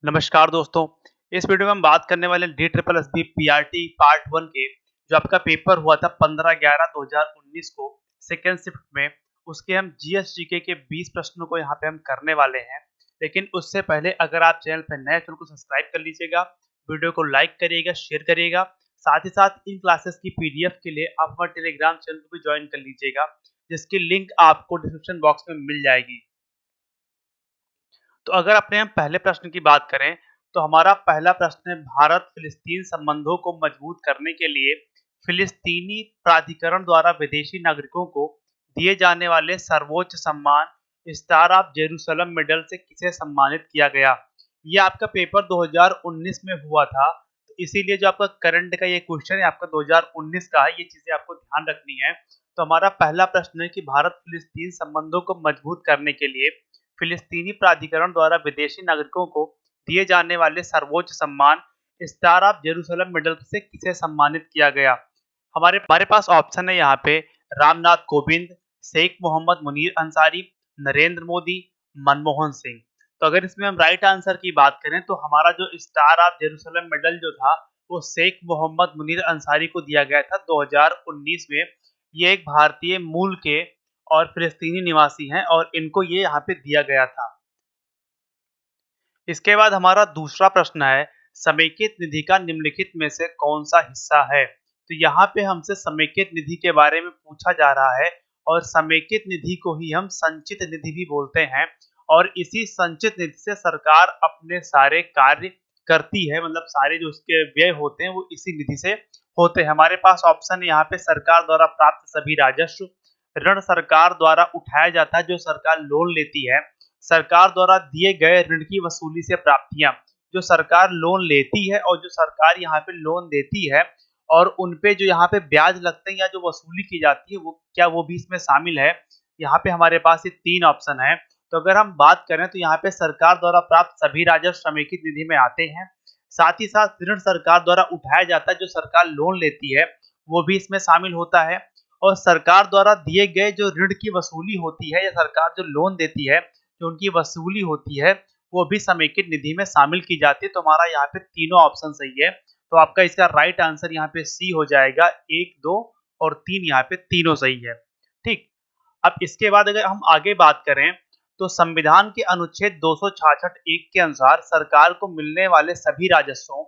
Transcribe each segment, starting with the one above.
नमस्कार दोस्तों। इस वीडियो में हम बात करने वाले हैं D triple S B PRT part 1 के जो आपका पेपर हुआ था 15/11/2019 को सेकेंड शिफ्ट में। उसके हम जीएस जीके के 20 प्रश्नों को यहाँ पे हम करने वाले हैं। लेकिन उससे पहले अगर आप चैनल पर नए, चैनल को सब्सक्राइब कर लीजिएगा, वीडियो को लाइक करिएगा, शेयर करिएगा। साथ ही साथ इन क्लासेस की पीडीएफ के लिए आप हमारे टेलीग्राम चैनल को भी ज्वाइन कर लीजिएगा, जिसकी लिंक आपको डिस्क्रिप्शन बॉक्स में मिल जाएगी। तो अगर अपने हम पहले प्रश्न की बात करें तो हमारा पहला प्रश्न है, भारत फिलिस्तीन संबंधों को मजबूत करने के लिए फिलिस्तीनी प्राधिकरण द्वारा विदेशी नागरिकों को दिए जाने वाले सर्वोच्च सम्मान स्टार ऑफ जेरूसलम मेडल से किसे सम्मानित किया गया। ये आपका पेपर 2019 में हुआ था, तो इसीलिए जो आपका करंट का ये क्वेश्चन है आपका 2019 का है, ये चीजें आपको ध्यान रखनी है। तो हमारा पहला प्रश्न है कि भारत फिलिस्तीन संबंधों को मजबूत करने के लिए फिलिस्तीनी प्राधिकरण द्वारा विदेशी नागरिकों को दिए जाने वाले सर्वोच्च सम्मान स्टार ऑफ जेरूसलम मेडल से किसे सम्मानित किया गया। हमारे पास ऑप्शन है यहाँ पे रामनाथ कोविंद, शेख मोहम्मद मुनीर अंसारी, नरेंद्र मोदी, मनमोहन सिंह। तो अगर इसमें हम राइट आंसर की बात करें तो हमारा जो स्टार ऑफ जेरूसलम मेडल जो था वो शेख मोहम्मद मुनीर अंसारी को दिया गया था 2019 में। ये एक भारतीय मूल के और फिलिस्तीनी निवासी हैं और इनको ये यहाँ पे दिया गया था। इसके बाद हमारा दूसरा प्रश्न है, समेकित निधि का निम्नलिखित में से कौन सा हिस्सा है। तो यहाँ पे हमसे समेकित निधि के बारे में पूछा जा रहा है और समेकित निधि को ही हम संचित निधि भी बोलते हैं और इसी संचित निधि से सरकार अपने सारे कार्य करती है, मतलब सारे जो उसके व्यय होते हैं वो इसी निधि से होते हैं। हमारे पास ऑप्शन यहाँ पे सरकार द्वारा प्राप्त सभी राजस्व, ऋण सरकार द्वारा उठाया जाता है जो सरकार लोन लेती है, सरकार द्वारा दिए गए ऋण की वसूली से प्राप्तियां, जो सरकार लोन लेती है और जो सरकार यहाँ पे लोन देती है और उनपे जो यहाँ पे ब्याज लगते हैं या जो वसूली की जाती है वो क्या वो भी इसमें शामिल है। यहाँ पे हमारे पास ये तीन ऑप्शन है। तो अगर हम बात करें तो यहाँ पे सरकार द्वारा प्राप्त सभी राजस्व समेकित निधि में आते हैं। साथ ही साथ ऋण सरकार द्वारा उठाया जाता है जो सरकार लोन लेती है वो भी इसमें शामिल होता है और सरकार द्वारा दिए गए जो ऋण की वसूली होती है या सरकार जो लोन देती है जो उनकी वसूली होती है वो भी समेकित निधि में शामिल की जाती है। तो हमारा यहाँ पे तीनों ऑप्शन सही है। तो आपका इसका राइट आंसर यहाँ पे सी हो जाएगा, 1, 2 और 3 यहाँ पे तीनों सही है। ठीक, अब इसके बाद अगर हम आगे बात करें तो संविधान के अनुच्छेद 266(1) के अनुसार सरकार को मिलने वाले सभी राजस्वों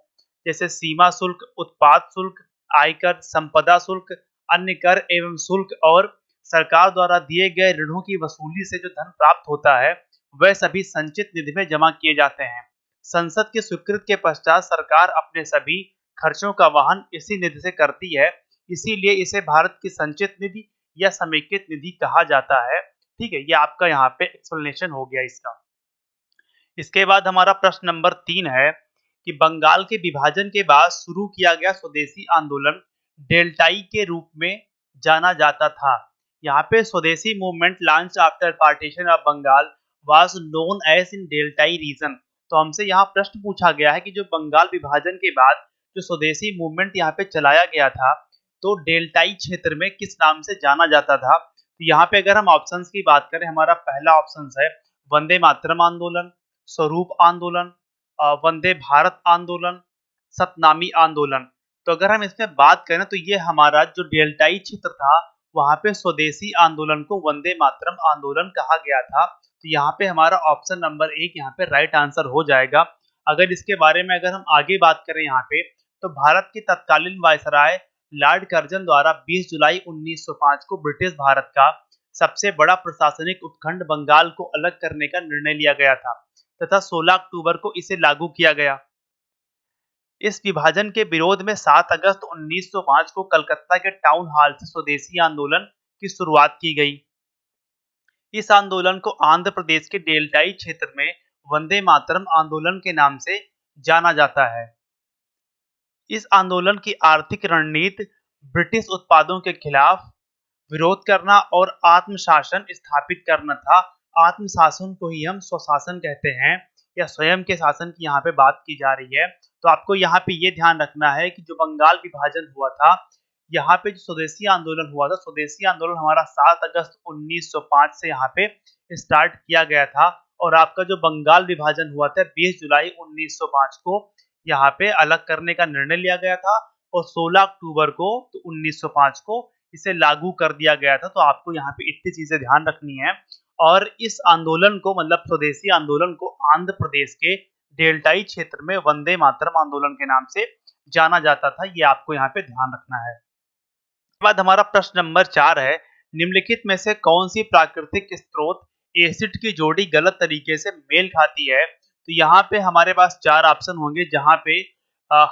जैसे सीमा शुल्क, उत्पाद शुल्क, आयकर, संपदा शुल्क, अन्य कर एवं शुल्क और सरकार द्वारा दिए गए ऋणों की वसूली से जो धन प्राप्त होता है वह सभी संचित निधि में जमा किए जाते हैं। संसद की स्वीकृति के पश्चात सरकार अपने सभी खर्चों का वहन इसी निधि से करती है, इसीलिए इसे भारत की संचित निधि या समेकित निधि कहा जाता है। ठीक है, ये आपका यहाँ पे एक्सप्लेनेशन हो गया इसका। इसके बाद हमारा प्रश्न नंबर 3 है कि बंगाल के विभाजन के बाद शुरू किया गया स्वदेशी आंदोलन डेल्टाई के रूप में जाना जाता था। यहाँ पे Swadeshi movement launch after partition of Bengal was known as in deltaic region. तो हमसे यहाँ प्रश्न पूछा गया है कि जो बंगाल विभाजन के बाद जो स्वदेशी मूवमेंट यहाँ पे चलाया गया था तो डेल्टाई क्षेत्र में किस नाम से जाना जाता था। तो यहाँ पे अगर हम ऑप्शंस की बात करें, हमारा पहला ऑप्शन है वंदे मातरम आंदोलन, स्वरूप आंदोलन, वंदे भारत आंदोलन, सतनामी आंदोलन। तो अगर हम इसमें बात करें तो ये हमारा जो डेल्टाई क्षेत्र था वहां पे स्वदेशी आंदोलन को वंदे मातरम आंदोलन कहा गया था। तो यहाँ पे हमारा ऑप्शन नंबर 1 यहाँ पे राइट आंसर हो जाएगा। अगर इसके बारे में अगर हम आगे बात करें यहाँ पे तो भारत के तत्कालीन वायसराय लॉर्ड कर्जन द्वारा 20 जुलाई 1905 को ब्रिटिश भारत का सबसे बड़ा प्रशासनिक उपखंड बंगाल को अलग करने का निर्णय लिया गया था तथा 16 अक्टूबर को इसे लागू किया गया। इस विभाजन के विरोध में 7 अगस्त 1905 को कलकत्ता के टाउन हॉल से स्वदेशी आंदोलन की शुरुआत की गई। इस आंदोलन को आंध्र प्रदेश के डेल्टाई क्षेत्र में वंदे मातरम आंदोलन के नाम से जाना जाता है। इस आंदोलन की आर्थिक रणनीति ब्रिटिश उत्पादों के खिलाफ विरोध करना और आत्मशासन स्थापित करना था। आत्मशासन को ही हम स्वशासन कहते हैं या स्वयं के शासन की यहाँ पे बात की जा रही है। तो आपको यहाँ पे ये ध्यान रखना है कि जो बंगाल विभाजन हुआ था यहाँ पे जो स्वदेशी आंदोलन हुआ था, स्वदेशी आंदोलन हमारा 7 अगस्त 1905 से यहाँ पे स्टार्ट किया गया था और आपका जो बंगाल विभाजन हुआ था 20 जुलाई 1905 को यहाँ पे अलग करने का निर्णय लिया गया था और 16 अक्टूबर को तो 1905 को इसे लागू कर दिया गया था। तो आपको यहाँ पे इतनी चीजें ध्यान रखनी है। और इस आंदोलन को मतलब स्वदेशी आंदोलन को आंध्र प्रदेश के डेल्टाई क्षेत्र में वंदे मातरम आंदोलन के नाम से जाना जाता था। ये आपको यहाँ पे ध्यान रखना है। उसके बाद हमारा प्रश्न नंबर 4 है, निम्नलिखित में से कौन सी प्राकृतिक स्रोत एसिड की जोड़ी गलत तरीके से मेल खाती है? तो यहाँ पे हमारे पास 4 ऑप्शन होंगे जहाँ पे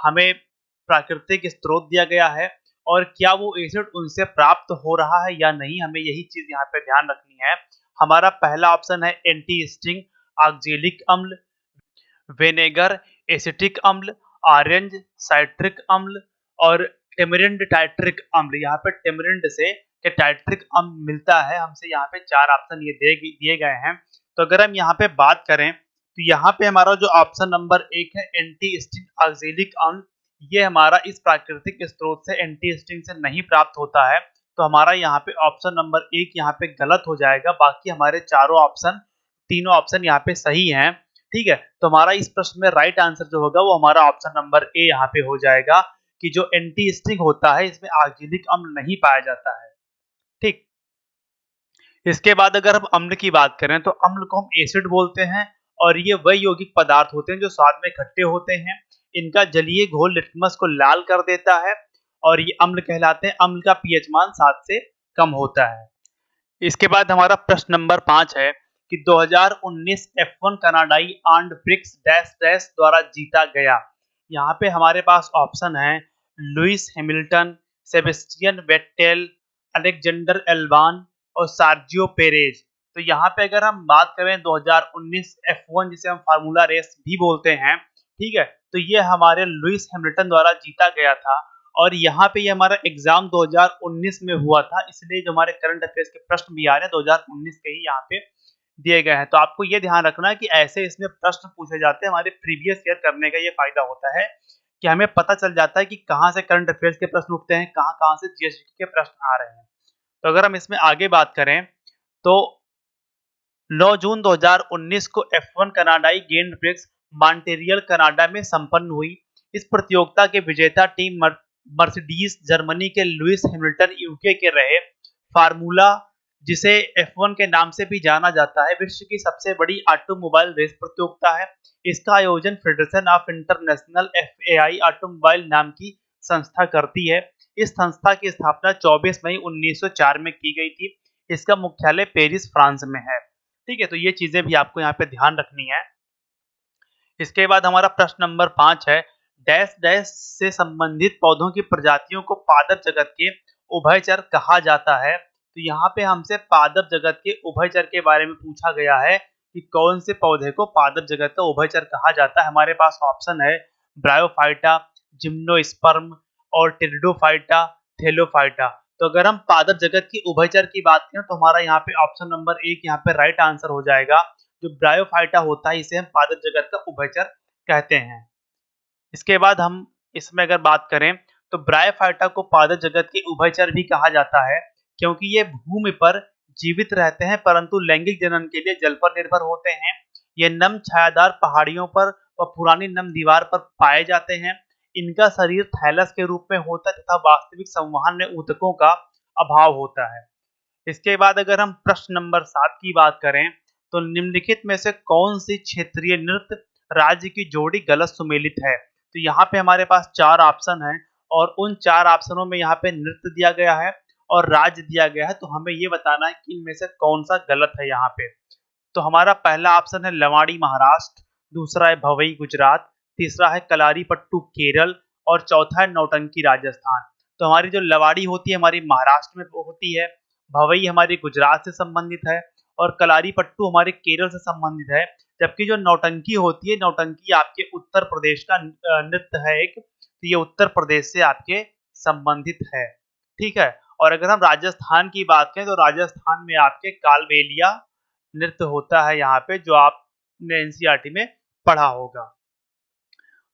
हमें प्राकृतिक स्रोत दिया गया है और क्या वो एसिड उनसे प्राप्त हो रहा है या नहीं, हमें यही चीज यहाँ पे ध्यान रखनी है। हमारा पहला ऑप्शन है एंटी स्टिंग ऑक्जेलिक अम्ल, विनेगर एसिटिक अम्ल, ऑरेंज साइट्रिक अम्ल और टेमरिंड टाइट्रिक अम्ल। यहाँ पे टेमरिंड से टाइट्रिक अम्ल मिलता है। हमसे यहाँ पे 4 ऑप्शन ये दिए गए हैं। तो अगर हम यहाँ पे बात करें तो यहाँ पे हमारा जो ऑप्शन नंबर 1 है एंटी स्टिंग ऑक्जेलिक अम्ल, ये हमारा इस प्राकृतिक स्रोत से एंटी स्टिंग से नहीं प्राप्त होता है। तो हमारा यहाँ पे ऑप्शन नंबर 1 यहाँ पे गलत हो जाएगा। बाकी हमारे तीनों ऑप्शन यहाँ पे सही हैं। ठीक है, तो हमारा इस प्रश्न में राइट आंसर जो होगा वो हमारा ऑप्शन नंबर ए यहाँ पे हो जाएगा कि जो एंटी स्टिंग होता है इसमें ऑक्जेलिक अम्ल नहीं पाया जाता है। ठीक, इसके बाद अगर हम अम्ल की बात करें तो अम्ल को हम एसिड बोलते हैं और ये वह यौगिक पदार्थ होते हैं जो स्वाद में खट्टे होते हैं। इनका जलीय घोल लिटमस को लाल कर देता है और ये अम्ल कहलाते हैं। अम्ल का पीएच मान 7 से कम होता है। इसके बाद हमारा प्रश्न नंबर 5 है कि 2019 F1 कनाडाई आर्म्ड ब्रिक्स डैश डैश द्वारा जीता गया। यहाँ पे हमारे पास ऑप्शन है Lewis Hamilton, Sebastian Vettel, Alexander Albon और सार्जियो पेरेज। तो यहाँ पे अगर हम बात करें 2019 F1 जिसे हम फार्मूला रेस भी बोलते हैं, ठीक है, तो ये हमारे लुइस हैमिल्टन द्वारा जीता गया था। और यहाँ पे ये हमारा एग्जाम 2019 में हुआ था, इसलिए जो हमारे करंट अफेयर्स के प्रश्न भी आ रहे हैं 2019 के ही यहाँ पे दिए गए हैं। तो आपको ये ध्यान रखना है कि ऐसे इसमें प्रश्न पूछे जाते हैं। हमारे प्रीवियस ईयर करने का ये फायदा होता है कि हमें पता चल जाता है कि कहाँ से करंट अफेयर्स के प्रश्न उठते हैं, कहाँ कहाँ से जीएसटी के प्रश्न आ रहे हैं। तो अगर हम इसमें आगे बात करें तो 9 जून 2019 को F1 कनाडाई ग्रैंड प्रिक्स मॉन्ट्रियल कनाडा में संपन्न हुई। इस प्रतियोगिता के विजेता टीम मर्सिडीज जर्मनी के लुइस हैमिल्टन यूके के रहे। फार्मूला जिसे F1 के नाम से भी जाना जाता है विश्व की सबसे बड़ी ऑटोमोबाइल रेस प्रतियोगिता है। इसका आयोजन federation of international FAI automobile नाम की संस्था करती है। इस संस्था की स्थापना 24 मई 1904 में की गई थी। इसका मुख्यालय पेरिस फ्रांस में है। ठीक है, तो ये चीजें भी आपको यहाँ पे ध्यान रखनी है। इसके बाद हमारा प्रश्न नंबर 5 है डैश डैश से संबंधित पौधों की प्रजातियों को पादप जगत के उभयचर कहा जाता है। तो यहाँ पे हमसे पादप जगत के उभयचर के बारे में पूछा गया है कि कौन से पौधे को पादप जगत का उभयचर कहा जाता है। हमारे पास ऑप्शन है ब्रायोफाइटा, जिम्नोस्पर्म और टेरिडोफाइटा, थेलोफाइटा। तो अगर हम पादप जगत की उभयचर की बात करें तो हमारा यहाँ पे ऑप्शन नंबर 1 यहाँ पे राइट आंसर हो जाएगा। जो ब्रायोफाइटा होता है इसे हम पादप जगत का उभयचर कहते हैं। इसके बाद हम इसमें अगर बात करें तो ब्रायोफाइटा को पादप जगत के उभयचर भी कहा जाता है क्योंकि ये भूमि पर जीवित रहते हैं परंतु लैंगिक जनन के लिए जल पर निर्भर होते हैं। ये नम छायादार पहाड़ियों पर व पुरानी नम दीवार पर पाए जाते हैं। इनका शरीर थैलस के रूप में होता है तथा वास्तविक संवहन में ऊतकों का अभाव होता है। इसके बाद अगर हम प्रश्न नंबर 7 की बात करें तो निम्नलिखित में से कौन सी क्षेत्रीय नृत्य राज्य की जोड़ी गलत सुमेलित है। तो यहाँ पे हमारे पास 4 ऑप्शन हैं और उन 4 ऑप्शनों में यहाँ पे नृत्य दिया गया है और राज्य दिया गया है। तो हमें ये बताना है कि इनमें से कौन सा गलत है यहाँ पे। तो हमारा पहला ऑप्शन है लवाड़ी महाराष्ट्र, दूसरा है भवई गुजरात, तीसरा है कलारीपट्टू केरल और चौथा है नौटंकी राजस्थान। तो हमारी जो लवाड़ी होती है हमारी महाराष्ट्र में होती है, भवई हमारी गुजरात से संबंधित है और कलारीपट्टू हमारे केरल से संबंधित है। जबकि जो नौटंकी होती है, नौटंकी आपके उत्तर प्रदेश का नृत्य है एक, तो ये उत्तर प्रदेश से आपके संबंधित है। ठीक है, और अगर हम राजस्थान की बात करें तो राजस्थान में आपके कालबेलिया नृत्य होता है यहाँ पे, जो आपने एनसीईआरटी में पढ़ा होगा।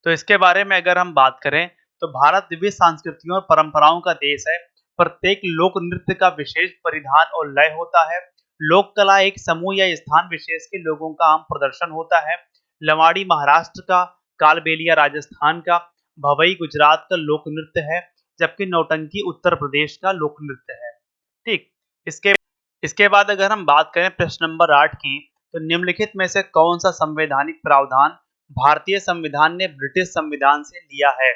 तो इसके बारे में अगर हम बात करें तो भारत विविध संस्कृतियों और परंपराओं का देश है। प्रत्येक लोक नृत्य का विशेष परिधान और लय होता है। लोक कला एक समूह या स्थान विशेष के लोगों का आम प्रदर्शन होता है। लवाड़ी महाराष्ट्र का, कालबेलिया राजस्थान का, भवई गुजरात का लोक नृत्य है, जबकि नौटंकी उत्तर प्रदेश का लोक नृत्य है। ठीक, इसके इसके बाद अगर हम बात करें प्रश्न नंबर 8 की, तो निम्नलिखित में से कौन सा संवैधानिक प्रावधान भारतीय संविधान ने ब्रिटिश संविधान से लिया है?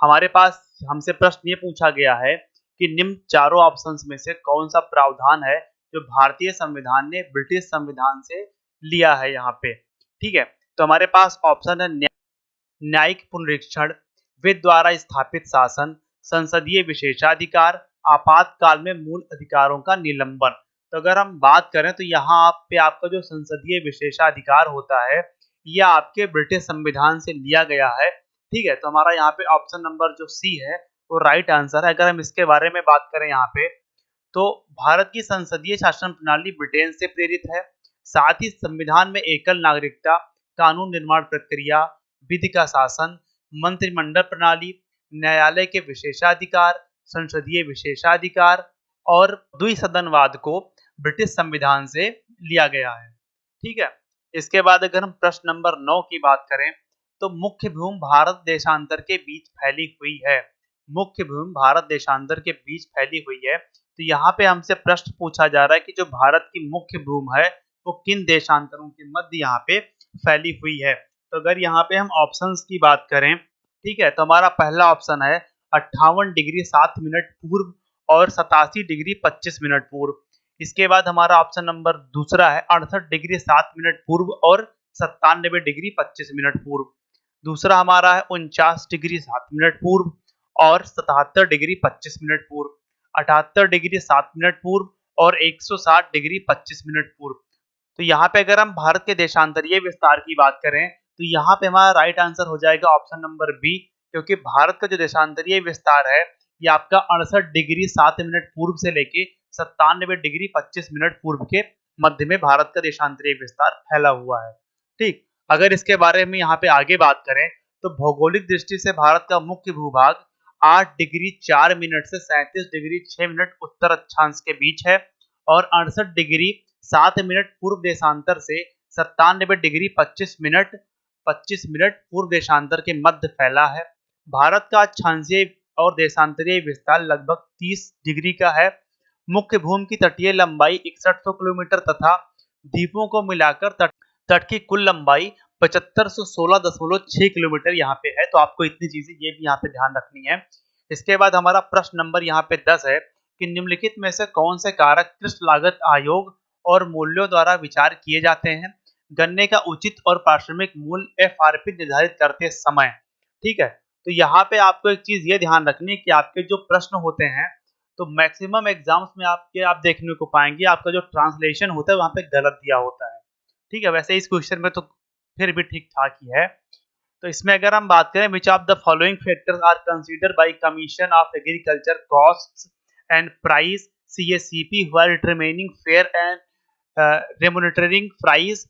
हमारे पास हमसे प्रश्न ये पूछा गया है कि निम्न चारों ऑप्शंस में से कौन सा प्रावधान है जो भारतीय संविधान ने ब्रिटिश संविधान से लिया है यहाँ पे। ठीक है, तो हमारे पास ऑप्शन है न्यायिक पुनरीक्षण, विधि द्वारा स्थापित शासन, संसदीय विशेषाधिकार, आपातकाल में मूल अधिकारों का निलंबन। तो अगर हम बात करें तो यहाँ पे आपका जो संसदीय विशेषाधिकार होता है यह आपके ब्रिटिश संविधान से लिया गया है। ठीक है, तो हमारा यहाँ पे ऑप्शन नंबर जो सी है वो राइट आंसर है। अगर हम इसके बारे में बात करें यहाँ पे, तो भारत की संसदीय शासन प्रणाली ब्रिटेन से प्रेरित है। साथ ही संविधान में एकल नागरिकता, कानून निर्माण प्रक्रिया, विधि का शासन, मंत्रिमंडल प्रणाली, न्यायालय के विशेषाधिकार, संसदीय विशेषाधिकार और द्विसदनवाद को ब्रिटिश संविधान से लिया गया है। ठीक है, इसके बाद अगर हम प्रश्न नंबर 9 की बात करें, तो मुख्य भूमि भारत देशांतर के बीच फैली हुई है। मुख्य भूमि भारत देशांतर के बीच फैली हुई है। तो यहाँ पे हमसे प्रश्न पूछा जा रहा है कि जो भारत की मुख्य भूमि है वो किन देशांतरों के मध्य यहाँ पे फैली हुई है। तो अगर यहाँ पे हम ऑप्शंस की बात करें, ठीक है, तो हमारा पहला ऑप्शन है 58 डिग्री 7 मिनट पूर्व और 87 डिग्री 25 मिनट पूर्व। इसके बाद हमारा ऑप्शन नंबर दूसरा है 68 डिग्री 7 मिनट पूर्व और 97 डिग्री 25 मिनट पूर्व। दूसरा हमारा है 49 डिग्री 7 मिनट पूर्व और 77 डिग्री 25 मिनट पूर्व, 78 डिग्री 7 मिनट पूर्व और 160 डिग्री 25 मिनट पूर्व। तो यहाँ पे अगर हम भारत के देशांतरीय विस्तार की बात करें तो यहाँ पे हमारा राइट आंसर हो जाएगा ऑप्शन नंबर बी, क्योंकि भारत का जो देशांतरीय विस्तार है ये आपका 68 डिग्री 7 मिनट पूर्व से लेके 97 डिग्री 25 मिनट पूर्व के मध्य में भारत का देशांतरीय विस्तार फैला हुआ है। ठीक, अगर इसके बारे में यहाँ पे आगे बात करें तो भौगोलिक दृष्टि से भारत का मुख्य भूभाग 8 डिग्री 4 मिनट से 37 डिग्री 6 मिनट उत्तर अक्षांश के बीच है और 68 डिग्री 7 मिनट पूर्व देशांतर से 97 डिग्री 25 मिनट पूर्व देशांतर के मध्य फैला है। भारत का अक्षांशीय और देशांतरीय विस्तार लगभग 30 डिग्री का है। मुख्य भूमि की तटीय लंबाई 6100 किलोमीटर तथा द्वीपों को मिलाकर तट की कुल लंबाई 7516.6 किलोमीटर यहाँ पे है। तो आपको इतनी चीजें ये भी यहाँ पे ध्यान रखनी है। इसके बाद हमारा प्रश्न नंबर यहाँ पे 10 है कि निम्नलिखित में से कौन से कारक कृषि लागत आयोग और मूल्यों द्वारा विचार किए जाते हैं? गन्ने का उचित और पारिश्रमिक मूल्य एफआरपी निर्धारित करते समय। ठीक है, तो यहाँ पे आपको एक चीज ये ध्यान रखनी है कि आपके जो प्रश्न होते हैं तो मैक्सिमम एग्जाम्स में आप देखने को पाएंगे आपका जो ट्रांसलेशन होता है वहां पे गलत दिया होता है। ठीक है, वैसे इस क्वेश्चन में तो फिर भी ठीक ठाक ही है। तो इसमें अगर हम बात करें which of the following factors are considered by Commission of Agriculture Costs and Prices CACP while determining fair and remunerative price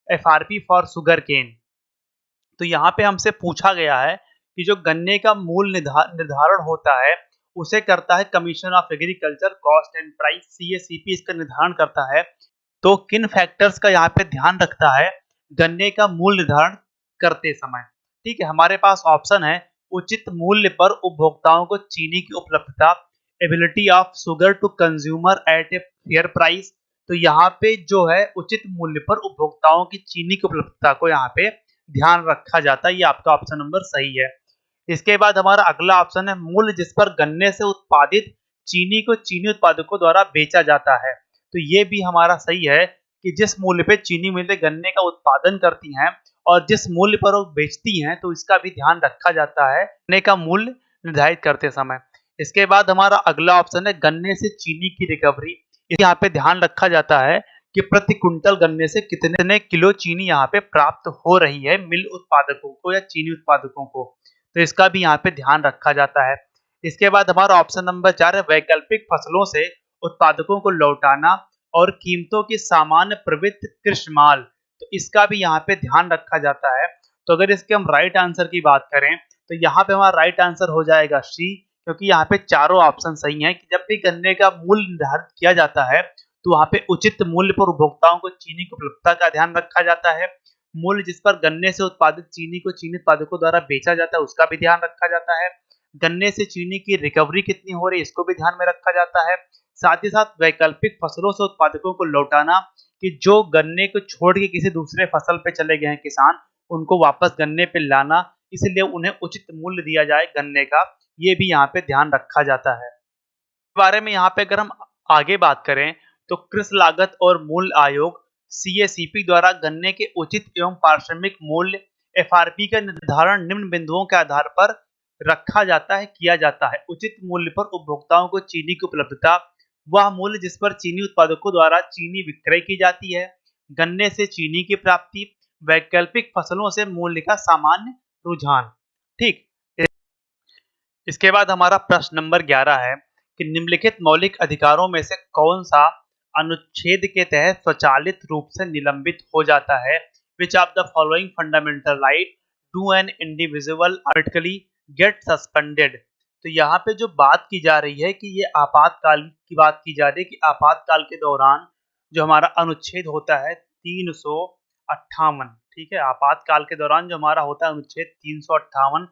FRP for sugarcane. तो यहाँ पे हमसे पूछा गया है कि जो गन्ने का मूल निर्धारण होता है उसे करता है commission of agriculture cost and Prices CACP, इसका निर्धारण करता है। तो किन फैक्टर्स का यहाँ पे ध्यान रखता है गन्ने का मूल निर्धारण करते समय? ठीक है, हमारे पास ऑप्शन है उचित मूल्य पर उपभोक्ताओं को चीनी की उपलब्धता, ability of sugar to consumer at a fair price. तो यहाँ पे जो है उचित मूल्य पर उपभोक्ताओं की चीनी की उपलब्धता को यहाँ पे ध्यान रखा जाता है। ये आपका ऑप्शन नंबर सही है। इसके बाद हमारा अगला ऑप्शन है मूल्य जिस पर गन्ने से उत्पादित चीनी को चीनी उत्पादकों द्वारा बेचा जाता है। तो ये भी हमारा सही है कि जिस मूल्य पे चीनी मिलें गन्ने का उत्पादन करती हैं और जिस मूल्य पर वो बेचती हैं तो इसका भी ध्यान रखा जाता है गन्ने का मूल्य निर्धारित करते समय। इसके बाद हमारा अगला ऑप्शन है गन्ने से चीनी की रिकवरी। यहाँ पे ध्यान रखा जाता है कि प्रति कुंटल गन्ने से कितने किलो चीनी यहाँ पे प्राप्त हो रही है मिल उत्पादकों को या चीनी उत्पादकों को। तो इसका भी यहाँ पे ध्यान रखा जाता है। इसके बाद हमारा ऑप्शन नंबर 4 है वैकल्पिक फसलों से उत्पादकों को लौटाना और कीमतों की सामान्य प्रवृत्ति कृषि माल। तो इसका भी यहाँ पे ध्यान रखा जाता है। तो अगर इसके हम राइट आंसर की बात करें तो यहाँ पे हमारा राइट आंसर हो जाएगा सी, क्योंकि यहाँ पे चारों ऑप्शन सही हैं कि जब भी गन्ने का मूल्य निर्धारित किया जाता है तो वहाँ पे उचित मूल्य पर उपभोक्ताओं को चीनी की उपलब्धता का ध्यान रखा जाता है। मूल्य जिस पर गन्ने से उत्पादित चीनी को चीनी उत्पादकों द्वारा बेचा जाता है उसका भी ध्यान रखा जाता है। गन्ने से चीनी की रिकवरी कितनी हो रही है इसको भी ध्यान में रखा जाता है। साथ ही साथ वैकल्पिक फसलों से उत्पादकों को लौटाना, कि जो गन्ने को छोड़ के किसी दूसरे फसल पे चले गए हैं किसान, उनको वापस गन्ने पे लाना, इसलिए उन्हें उचित मूल्य दिया जाए गन्ने का, ये भी यहाँ पे ध्यान रखा जाता है। बारे में यहाँ पे अगर हम आगे बात करें तो कृषि लागत और मूल्य आयोग सीएसीपी द्वारा गन्ने के उचित एवं पारिश्रमिक मूल्य एफआरपी का निर्धारण निम्न बिंदुओं के आधार पर रखा जाता है, किया जाता है। उचित मूल्य पर उपभोक्ताओं को चीनी की उपलब्धता, वह मूल्य जिस पर चीनी उत्पादकों द्वारा चीनी विक्रय की जाती है, गन्ने से चीनी की प्राप्ति, वैकल्पिक फसलों से मूल्य का सामान्य रुझान। ठीक, इसके बाद हमारा प्रश्न नंबर 11 है कि निम्नलिखित मौलिक अधिकारों में से कौन सा अनुच्छेद के तहत स्वचालित रूप से निलंबित हो जाता है। विच of the following fundamental right do an individual automatically gate suspended. तो यहाँ पे जो बात की जा रही है कि ये आपातकाल की बात की जा रही है कि आपातकाल के दौरान जो हमारा अनुच्छेद होता है 358, ठीक है, आपातकाल के दौरान जो हमारा होता है अनुच्छेद 358,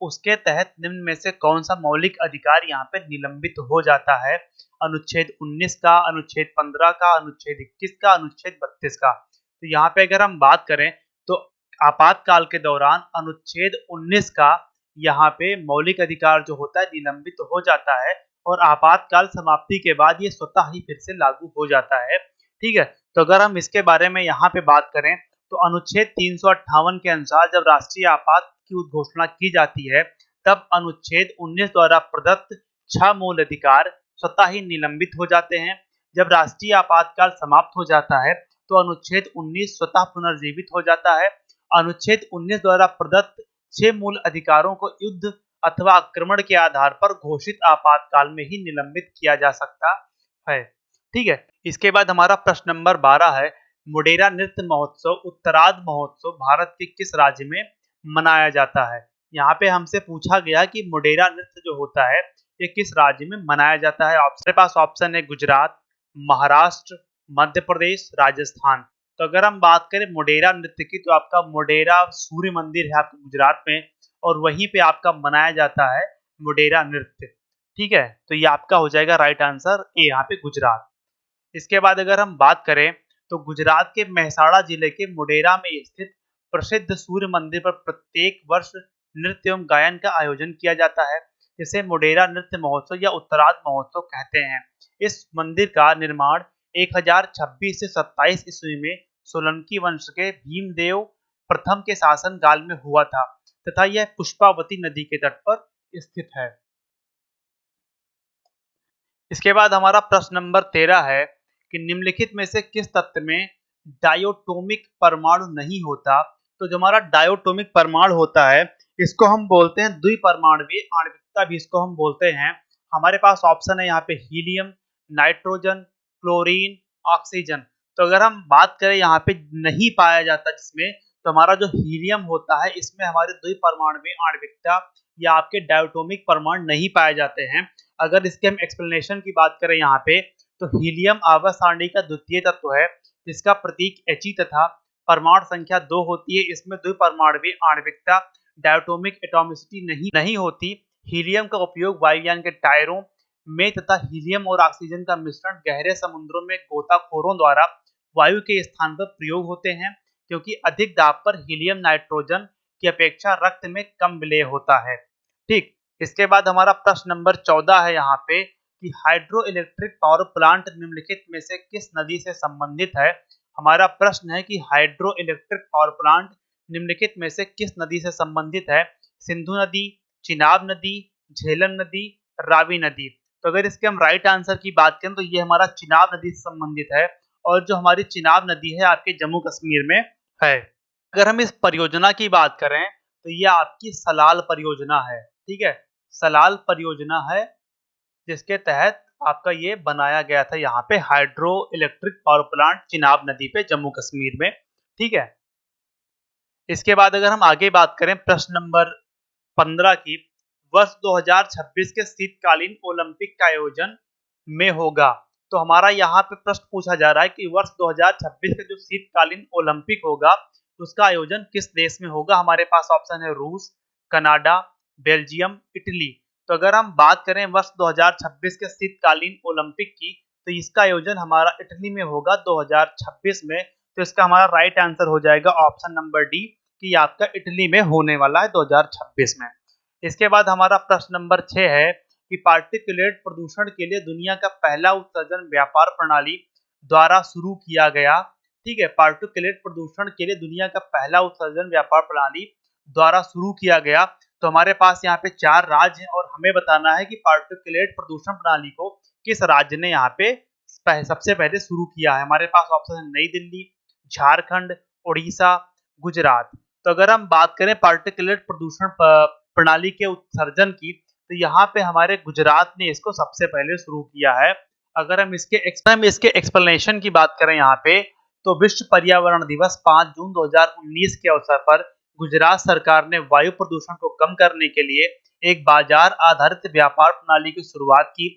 उसके तहत निम्न में से कौन सा मौलिक अधिकार यहाँ पे निलंबित हो जाता है। अनुच्छेद 19 का, अनुच्छेद 15 का, अनुच्छेद 21 का, अनुच्छेद 32 का। तो यहाँ पे अगर हम बात करें तो आपातकाल के दौरान अनुच्छेद 19 का यहाँ पे मौलिक अधिकार जो होता है निलंबित हो जाता है और आपातकाल समाप्ति के बाद ये स्वतः ही फिर से लागू हो जाता है। ठीक है, तो अगर हम इसके बारे में यहाँ पे बात करें तो अनुच्छेद 358 के अनुसार जब राष्ट्रीय आपात की उद्घोषणा की जाती है तब अनुच्छेद 19 द्वारा प्रदत्त 6 मूल अधिकार स्वतः ही निलंबित हो जाते हैं। जब राष्ट्रीय आपातकाल समाप्त हो जाता है तो अनुच्छेद 19 स्वतः पुनर्जीवित हो जाता है। अनुच्छेद 19 द्वारा प्रदत्त 6 मूल अधिकारों को युद्ध अथवा आक्रमण के आधार पर घोषित आपातकाल में ही निलंबित किया जा सकता है। ठीक है, इसके बाद हमारा प्रश्न नंबर 12 है मोढेरा नृत्य महोत्सव उत्तरार्ध महोत्सव भारत के किस राज्य में मनाया जाता है। यहाँ पे हमसे पूछा गया कि मोढेरा नृत्य जो होता है ये किस राज्य में मनाया जाता है। आपके पास ऑप्शन है गुजरात, महाराष्ट्र, मध्य प्रदेश, राजस्थान। तो अगर हम बात करें मोढेरा नृत्य की तो आपका मोढेरा सूर्य मंदिर है आपके गुजरात में और वहीं पे आपका मनाया जाता है मोढेरा नृत्य। ठीक है, तो ये आपका हो जाएगा राइट आंसर ए, यहाँ पे गुजरात। इसके बाद अगर हम बात करें तो गुजरात के मेहसाणा जिले के मोढेरा में स्थित प्रसिद्ध सूर्य मंदिर पर प्रत्येक वर्ष नृत्य एवं गायन का आयोजन किया जाता है, जिसे मोढेरा नृत्य महोत्सव या उत्तरार्ध महोत्सव कहते हैं। इस मंदिर का निर्माण 1026 से 27 ईस्वी में सोलंकी वंश के भीमदेव प्रथम के शासन काल में हुआ था तथा यह पुष्पावती नदी के तट पर स्थित है। इसके बाद हमारा प्रश्न नंबर 13 है कि निम्नलिखित में से किस तत्व में डायोटोमिक परमाणु नहीं होता। तो जो हमारा डायोटोमिक परमाणु होता है इसको हम बोलते हैं द्विपरमाणुवीय आणविकता भी इसको हम बोलते हैं। हमारे पास ऑप्शन है यहाँ पे हीलियम, नाइट्रोजन, क्लोरीन, ऑक्सीजन। तो अगर हम बात करें यहाँ पे नहीं पाया जाता जिसमें, तो हमारा जो हीलियम होता है इसमें हमारे द्विपरमाणुवीय आणविकता या आपके डायोटोमिक परमाणु नहीं पाए जाते हैं। अगर इसके हम एक्सप्लेनेशन की बात करें यहाँ पे तो हीलियम आवर्त सारणी का द्वितीय तत्व है जिसका प्रतीक He तथा परमाणु संख्या 2 होती है। इसमें द्विपरमाणुवीय आणविकता डायोटोमिक एटॉमिसिटी नहीं होती। हीलियम का उपयोग वायुयान के टायरों में तथा हीलियम और ऑक्सीजन का मिश्रण गहरे समुद्रों में गोताखोरों द्वारा वायु के स्थान पर प्रयोग होते हैं, क्योंकि अधिक दाब पर हीलियम नाइट्रोजन की अपेक्षा रक्त में कम विलेय होता है। ठीक, इसके बाद हमारा प्रश्न नंबर 14 है यहाँ पे कि हाइड्रो इलेक्ट्रिक पावर प्लांट निम्नलिखित में से किस नदी से संबंधित है। हमारा प्रश्न है कि हाइड्रो इलेक्ट्रिक पावर प्लांट निम्नलिखित में से किस नदी से संबंधित है। सिंधु नदी, चिनाब नदी, झेलम नदी, रावी नदी। तो अगर इसके हम राइट आंसर की बात करें तो ये हमारा चिनाब नदी से संबंधित है और जो हमारी चिनाब नदी है आपके जम्मू कश्मीर में है। अगर हम इस परियोजना की बात करें तो ये आपकी सलाल परियोजना है। ठीक है, सलाल परियोजना है जिसके तहत आपका ये बनाया गया था यहाँ पे hydro electric power plant Chenab नदी पे जम्मू कश्मीर में। ठीक है, इसके बाद अगर हम आगे बात करें प्रश्न नंबर 15 की, वर्ष 2026 के शीतकालीन ओलंपिक का आयोजन में होगा। तो हमारा यहाँ पे प्रश्न पूछा जा रहा है कि वर्ष 2026 का जो शीतकालीन ओलंपिक होगा उसका आयोजन किस देश में होगा। हमारे पास ऑप्शन है रूस, कनाडा, बेल्जियम, इटली। तो अगर हम बात करें वर्ष 2026 के शीतकालीन ओलंपिक की, तो इसका आयोजन हमारा इटली में होगा 2026 में। तो इसका हमारा राइट आंसर हो जाएगा ऑप्शन नंबर डी कि आपका इटली में होने वाला है 2026 में। इसके बाद हमारा प्रश्न नंबर 6 है कि पार्टिकुलेट प्रदूषण के लिए दुनिया का पहला उत्सर्जन व्यापार प्रणाली द्वारा शुरू किया गया। ठीक है, पार्टिकुलेट प्रदूषण के लिए दुनिया का पहला उत्सर्जन व्यापार प्रणाली द्वारा शुरू किया गया। तो हमारे पास यहाँ पे 4 राज्य हैं और हमें बताना है कि पार्टिकुलेट प्रदूषण प्रणाली को किस राज्य ने यहाँ पे सबसे पहले शुरू किया है। हमारे पास ऑप्शन है नई दिल्ली, झारखंड, उड़ीसा, गुजरात। तो अगर हम बात करें पार्टिकुलेट प्रदूषण प्रणाली के उत्सर्जन की, तो यहाँ पे हमारे गुजरात ने इसको सबसे पहले शुरू किया है। अगर हम इसके एक्सप्लेनेशन की बात करें यहाँ पे, तो विश्व पर्यावरण दिवस 5 जून 2019 के अवसर पर गुजरात सरकार ने वायु प्रदूषण को कम करने के लिए एक बाजार आधारित व्यापार प्रणाली की शुरुआत की।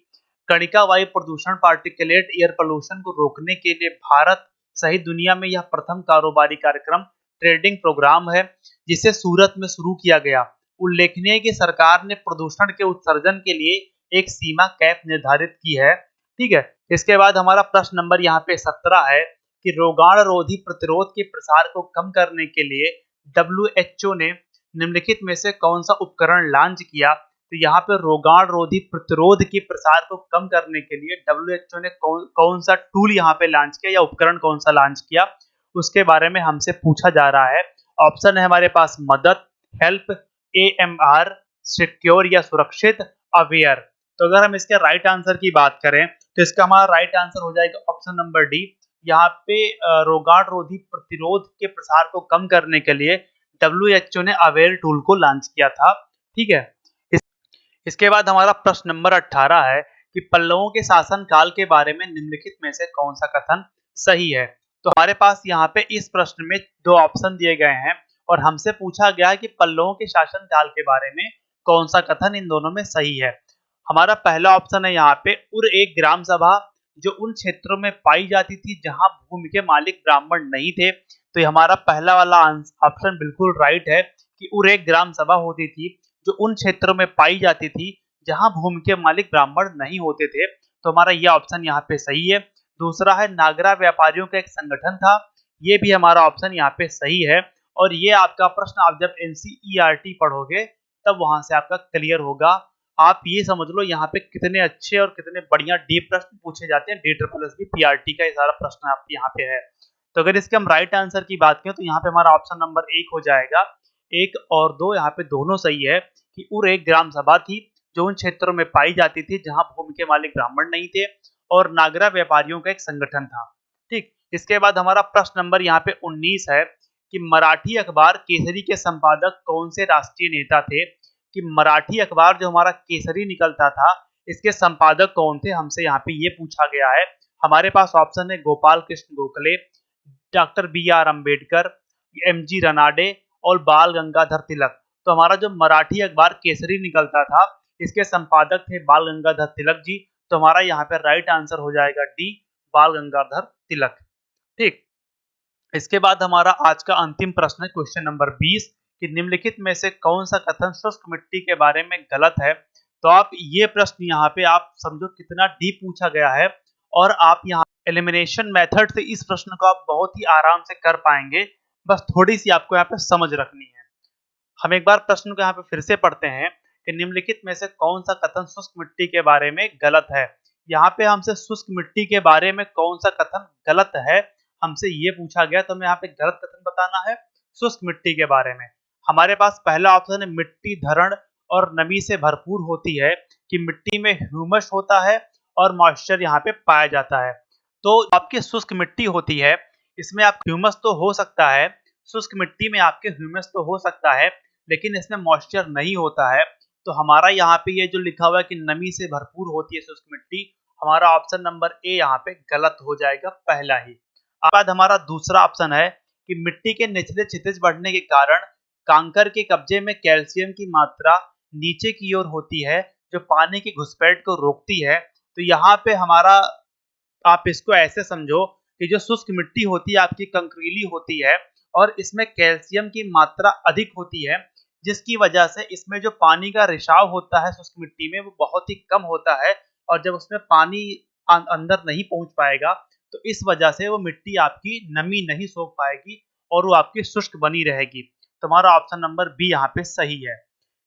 कणिका वायु प्रदूषण पार्टिकुलेट एयर पोल्यूशन को रोकने के लिए भारत सहित दुनिया में यह प्रथम कारोबारी कार्यक्रम ट्रेडिंग प्रोग्राम है जिसे सूरत में शुरू किया गया। उल्लेखनीय है कि सरकार ने प्रदूषण के उत्सर्जन के लिए एक सीमा कैप निर्धारित की है। ठीक है, इसके बाद हमारा प्रश्न नंबर यहाँ पे 17 है कि रोगाण रोधी प्रतिरोध के प्रसार को कम करने के लिए WHO ने निम्नलिखित में से कौन सा उपकरण लॉन्च किया। तो यहाँ पे रोगाण रोधी प्रतिरोध के प्रसार को कम करने के लिए WHO ने कौन सा टूल यहाँ पे लॉन्च किया या उपकरण कौन सा लॉन्च किया, उसके बारे में हमसे पूछा जा रहा है। ऑप्शन है हमारे पास मदद, हेल्प, AMR, सिक्योर या सुरक्षित, अवेयर। तो अगर हम इसके राइट आंसर की बात करें, तो इसका हमारा राइट आंसर हो जाएगा ऑप्शन नंबर डी। यहाँ पे रोगाण रोधी प्रतिरोध के प्रसार को कम करने के लिए WHO ने अवेयर टूल को लॉन्च किया था। ठीक है, इसके बाद हमारा प्रश्न नंबर 18 है कि पल्लवों के शासन काल के बारे में निम्नलिखित में से कौन सा कथन सही है। तो हमारे पास यहाँ पे इस प्रश्न में 2 ऑप्शन दिए गए हैं और हमसे पूछा गया है कि पल्लवों के शासन काल के बारे में कौन सा कथन इन दोनों में सही है। हमारा पहला ऑप्शन है यहाँ पे उर एक ग्राम सभा जो उन क्षेत्रों में पाई जाती थी जहां भूमि के मालिक ब्राह्मण नहीं थे। तो हमारा पहला वाला ऑप्शन बिल्कुल राइट है कि उर एक ग्राम सभा होती थी जो उन क्षेत्रों में पाई जाती थी जहां भूमि के मालिक ब्राह्मण नहीं होते थे। तो हमारा यह ऑप्शन यहाँ पे सही है। दूसरा है नागरा व्यापारियों का एक संगठन था, ये भी हमारा ऑप्शन यहाँ पे सही है। और ये आपका प्रश्न आप जब NCERT पढ़ोगे तब वहां से आपका क्लियर होगा। आप ये समझ लो यहाँ पे कितने अच्छे और कितने बढ़िया डीप प्रश्न पूछे जाते हैं। DSSB PRT का ये सारा प्रश्न आप यहाँ पे है। तो अगर इसके हम राइट आंसर की बात करें तो यहाँ पे हमारा ऑप्शन नंबर 1 हो जाएगा। 1 और 2 यहाँ पे दोनों सही है कि उर एक ग्राम सभा थी जो उन क्षेत्रों में पाई जाती थी जहां भूमि के मालिक ब्राह्मण नहीं थे और नागरा व्यापारियों का एक संगठन था। ठीक, इसके बाद हमारा प्रश्न नंबर यहाँ पे 19 है कि मराठी अखबार केसरी के संपादक कौन से राष्ट्रीय नेता थे। कि मराठी अखबार जो हमारा केसरी निकलता था इसके संपादक कौन थे, हमसे यहाँ पे ये पूछा गया है। हमारे पास ऑप्शन है Gopal Krishna Gokhale, doctor BR Ambedkar, MG Ranade और बाल गंगाधर तिलक। तो हमारा जो मराठी अखबार केसरी निकलता था इसके संपादक थे बाल गंगाधर तिलक जी। तो हमारा यहाँ पे राइट आंसर हो जाएगा डी, बाल गंगाधर तिलक। ठीक, इसके बाद हमारा आज का अंतिम प्रश्न है क्वेश्चन नंबर 20 कि निम्नलिखित में से कौन सा कथन शुष्क मिट्टी के बारे में गलत है। तो आप ये प्रश्न यहाँ पे आप समझो कितना डीप पूछा गया है और आप यहाँ एलिमिनेशन मेथड से इस प्रश्न को आप बहुत ही आराम से कर पाएंगे। बस थोड़ी सी आपको यहाँ पे समझ रखनी है। हम एक बार प्रश्न को यहाँ पे फिर से पढ़ते हैं कि निम्नलिखित में से कौन सा कथन शुष्क मिट्टी के बारे में गलत है। यहाँ पे हमसे शुष्क मिट्टी के बारे में कौन सा कथन गलत है हमसे ये पूछा गया, तो हमें यहाँ पे गलत कथन बताना है शुष्क मिट्टी के बारे में। हमारे पास पहला ऑप्शन है मिट्टी धरण और नमी से भरपूर होती है, कि मिट्टी में ह्यूमस होता है और मॉइस्चर यहाँ पे पाया जाता है। तो आपकी शुष्क मिट्टी होती है इसमें आप ह्यूमस तो हो सकता है, शुष्क मिट्टी में आपके ह्यूमस तो हो सकता है लेकिन इसमें मॉइस्चर नहीं होता है। तो हमारा यहाँ पे ये जो लिखा हुआ है कि नमी से भरपूर होती है शुष्क मिट्टी, हमारा ऑप्शन नंबर ए यहाँ पे गलत हो जाएगा पहला ही। बाद हमारा दूसरा ऑप्शन है कि मिट्टी के निचले क्षितिज बढ़ने के कारण कांकर के कब्जे में कैल्शियम की मात्रा नीचे की ओर होती है जो पानी की घुसपैठ को रोकती है। तो यहाँ पे हमारा आप इसको ऐसे समझो कि जो शुष्क मिट्टी होती है आपकी कंकरीली होती है और इसमें कैल्शियम की मात्रा अधिक होती है, जिसकी वजह से इसमें जो पानी का रिसाव होता है शुष्क मिट्टी में वो बहुत ही कम होता है और जब उसमें पानी अंदर नहीं पहुंच पाएगा तो इस वजह से वो मिट्टी आपकी नमी नहीं सोख पाएगी और वो आपकी शुष्क बनी रहेगी। तो हमारा ऑप्शन नंबर बी यहाँ पे सही है।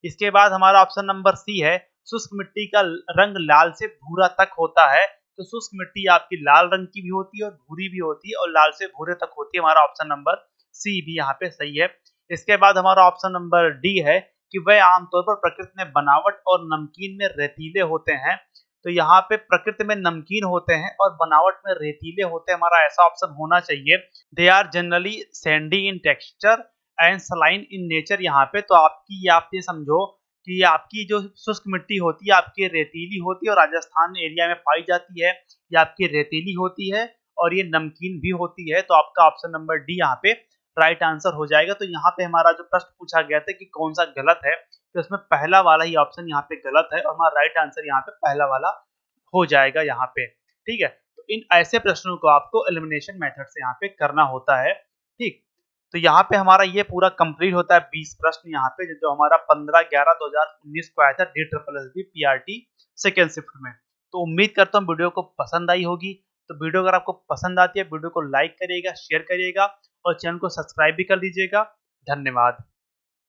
इसके बाद हमारा ऑप्शन नंबर सी है, शुष्क मिट्टी का रंग लाल से भूरा तक होता है। तो शुष्क मिट्टी आपकी लाल रंग की भी होती है और भूरी भी होती है और लाल से भूरे तक होती है। हमारा ऑप्शन नंबर सी भी यहाँ पे सही है। इसके बाद हमारा ऑप्शन नंबर डी है कि वह आमतौर पर प्रकृति में बनावट और नमकीन में रेतीले होते हैं। तो यहाँ पे प्रकृति में नमकीन होते हैं और बनावट में रेतीले होते हैं, हमारा ऐसा ऑप्शन होना चाहिए। They are generally sandy in texture and saline in nature. यहाँ पे तो आपकी आप ये समझो कि आपकी जो शुष्क मिट्टी होती है आपकी रेतीली होती है और राजस्थान एरिया में पाई जाती है, ये आपकी रेतीली होती है और ये नमकीन भी होती है। तो आपका ऑप्शन नंबर डी यहाँ पे राइट आंसर हो जाएगा। तो यहाँ पे हमारा जो प्रश्न पूछा गया था कि कौन सा गलत है, तो इसमें पहला वाला ही ऑप्शन यहाँ पे गलत है और हमारा राइट आंसर यहाँ पे पहला वाला हो जाएगा यहाँ पे। ठीक है, तो इन ऐसे प्रश्नों को आपको एलिमिनेशन मेथड से यहाँ पे करना होता है। ठीक, तो यहाँ पे हमारा ये पूरा कंप्लीट होता है 20 प्रश्न यहाँ पे जो हमारा 15/11/2019 को आया था DSSB PRT सेकेंड शिफ्ट में। तो उम्मीद करता हूँ वीडियो को पसंद आई होगी। तो वीडियो अगर आपको पसंद आती है वीडियो को लाइक करिएगा, शेयर करिएगा और चैनल को सब्सक्राइब भी कर लीजिएगा। धन्यवाद।